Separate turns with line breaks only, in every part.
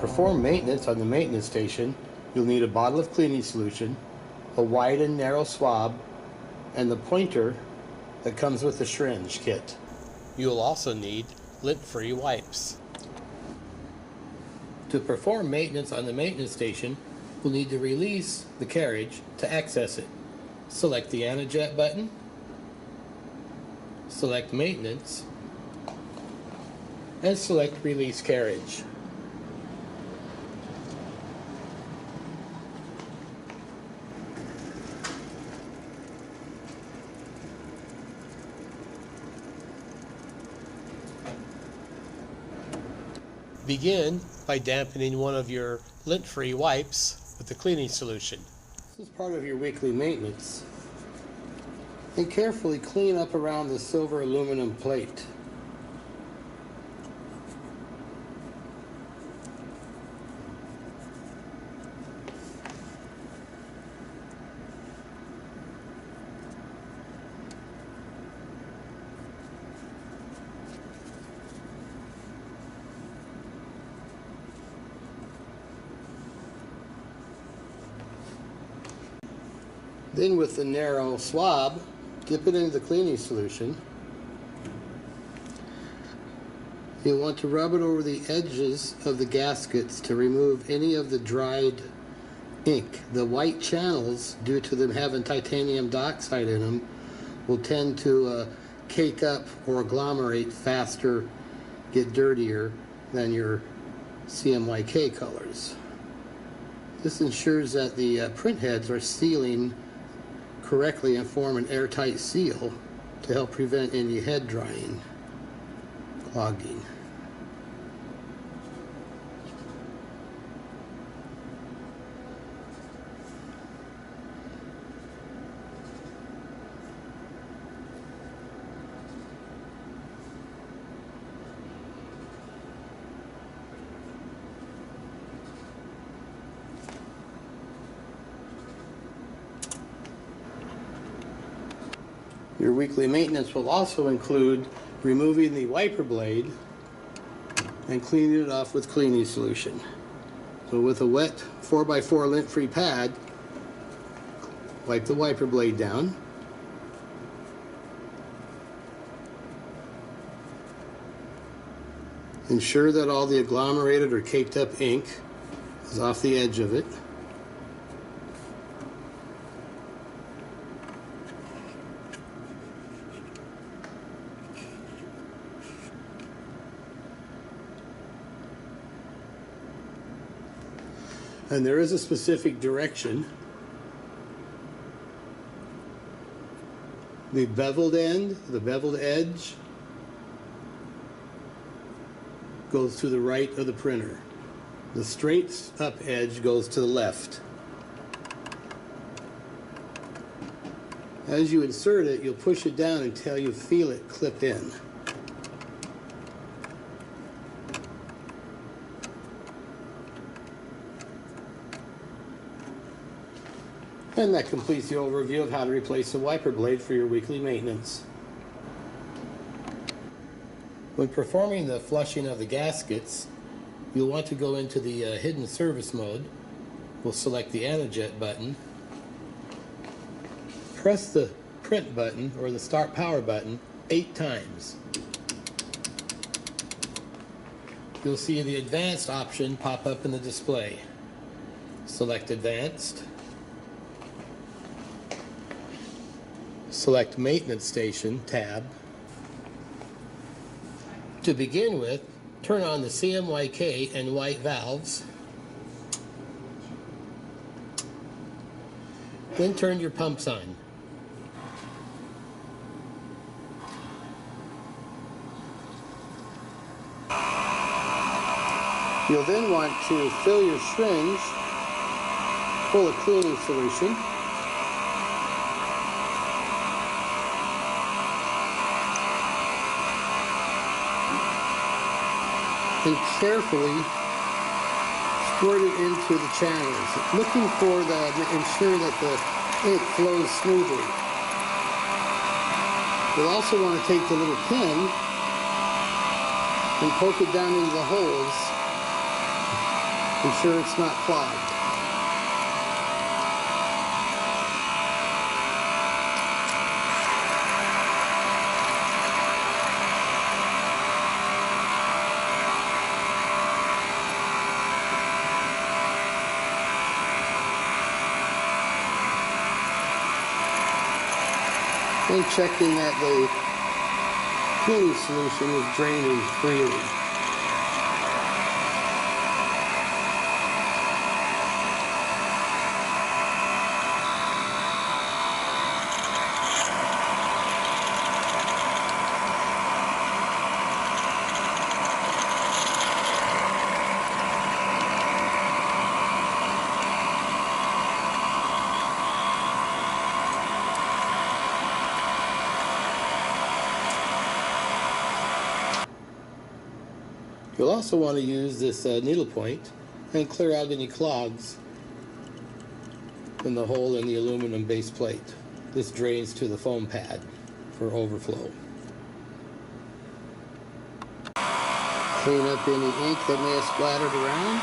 perform maintenance on the maintenance station, you'll need a bottle of cleaning solution, a wide and narrow swab, and the pointer that comes with the syringe kit. You'll also need lint-free wipes. To perform maintenance on the maintenance station, we'll need to release the carriage to access it. Select the AnaJet button, select Maintenance, and select Release Carriage. Begin by dampening one of your lint-free wipes with the cleaning solution. This is part of your weekly maintenance. And carefully clean up around the silver aluminum plate. Then with the narrow swab, dip it into the cleaning solution. You'll want to rub it over the edges of the gaskets to remove any of the dried ink. The white channels, due to them having titanium dioxide in them, will tend to cake up or agglomerate faster, get dirtier than your CMYK colors. This ensures that the print heads are sealing correctly and form an airtight seal to help prevent any head drying, clogging. Your weekly maintenance will also include removing the wiper blade and cleaning it off with cleaning solution. So with a wet 4x4 lint-free pad, wipe the wiper blade down. Ensure that all the agglomerated or caked up ink is off the edge of it. And there is a specific direction. The beveled end, the beveled edge, goes to the right of the printer. The straight up edge goes to the left. As you insert it, you'll push it down until you feel it clip in. And that completes the overview of how to replace a wiper blade for your weekly maintenance. When performing the flushing of the gaskets, you'll want to go into the hidden service mode. We'll select the AnaJet button. Press the print button or the start power button 8 times. You'll see the advanced option pop up in the display. Select advanced. Select Maintenance Station tab. To begin with, turn on the CMYK and white valves. Then turn your pumps on. You'll then want to fill your syringe full of cleaning solution. And carefully squirt it into the channels, looking for ensure that the ink flows smoothly. You'll also want to take the little pin and poke it down into the holes Ensure it's not clogged. And checking that the cleaning solution is draining freely. You'll also want to use this needle point and clear out any clogs in the hole in the aluminum base plate. This drains to the foam pad for overflow. Clean up any ink that may have splattered around.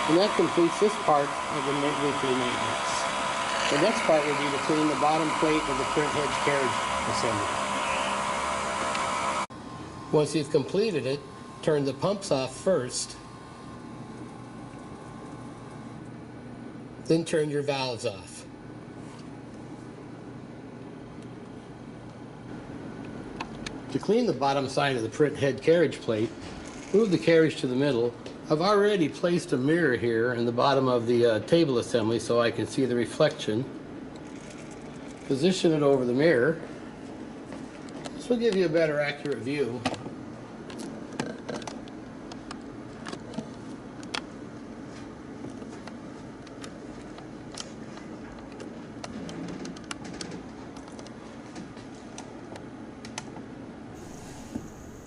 And that completes this part of the weekly maintenance. The next part would be to clean the bottom plate of the print head carriage assembly. Once you've completed it, turn the pumps off first, then turn your valves off. To clean the bottom side of the print head carriage plate, move the carriage to the middle. I've already placed a mirror here in the bottom of the table assembly so I can see the reflection. Position it over the mirror. This will give you a better accurate view.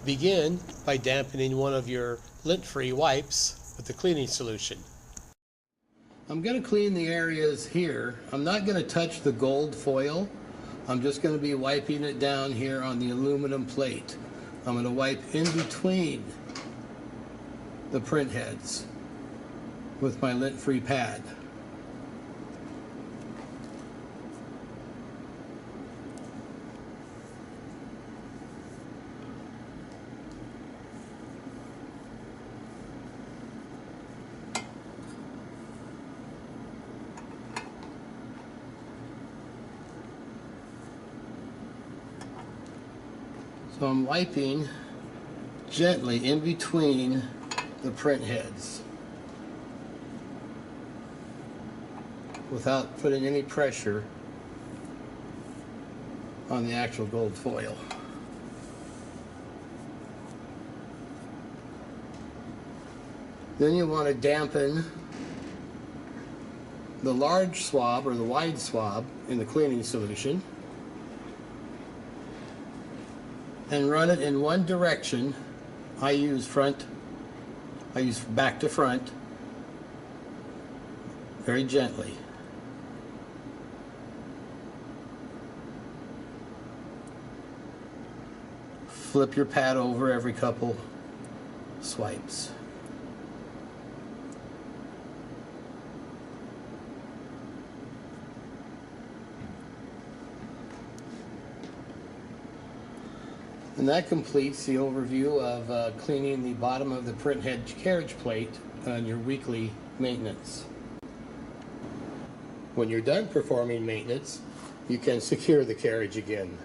Begin by dampening one of your lint-free wipes with the cleaning solution. I'm going to clean the areas here. I'm not going to touch the gold foil. I'm just going to be wiping it down here on the aluminum plate. I'm going to wipe in between the print heads with my lint-free pad. So I'm wiping gently in between the print heads without putting any pressure on the actual gold foil. Then you want to dampen the large swab or the wide swab in the cleaning solution and run it in one direction. I use back to front, very gently. Flip your pad over every couple swipes. And that completes the overview of cleaning the bottom of the print head carriage plate on your weekly maintenance. When you're done performing maintenance, you can secure the carriage again.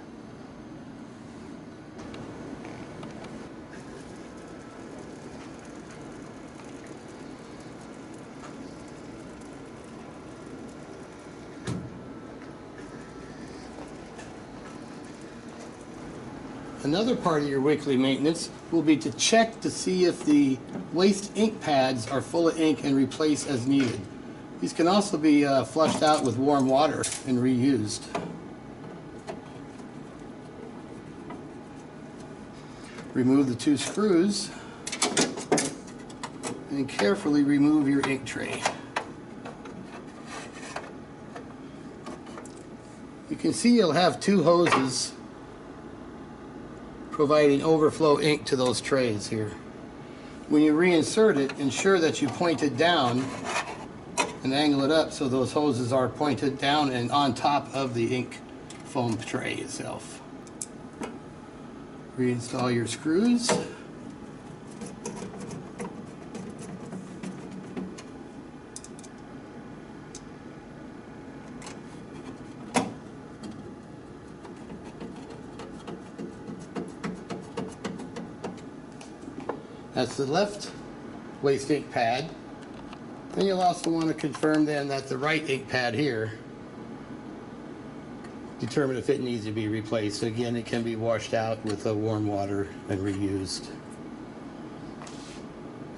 Another part of your weekly maintenance will be to check to see if the waste ink pads are full of ink and replace as needed. These can also be flushed out with warm water and reused. Remove the 2 screws and carefully remove your ink tray. You can see you'll have two hoses providing overflow ink to those trays here. When you reinsert it, ensure that you point it down and angle it up so those hoses are pointed down and on top of the ink foam tray itself. Reinstall your screws. That's the left waste ink pad. Then you'll also want to confirm then that the right ink pad here, determine if it needs to be replaced. Again, it can be washed out with warm water and reused.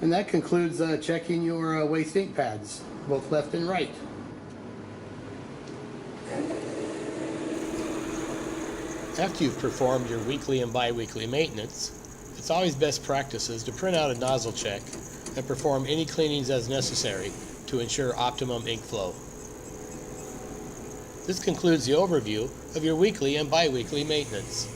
And that concludes checking your waste ink pads, both left and right.
After you've performed your weekly and bi-weekly maintenance, it's always best practices to print out a nozzle check and perform any cleanings as necessary to ensure optimum ink flow. This concludes the overview of your weekly and bi-weekly maintenance.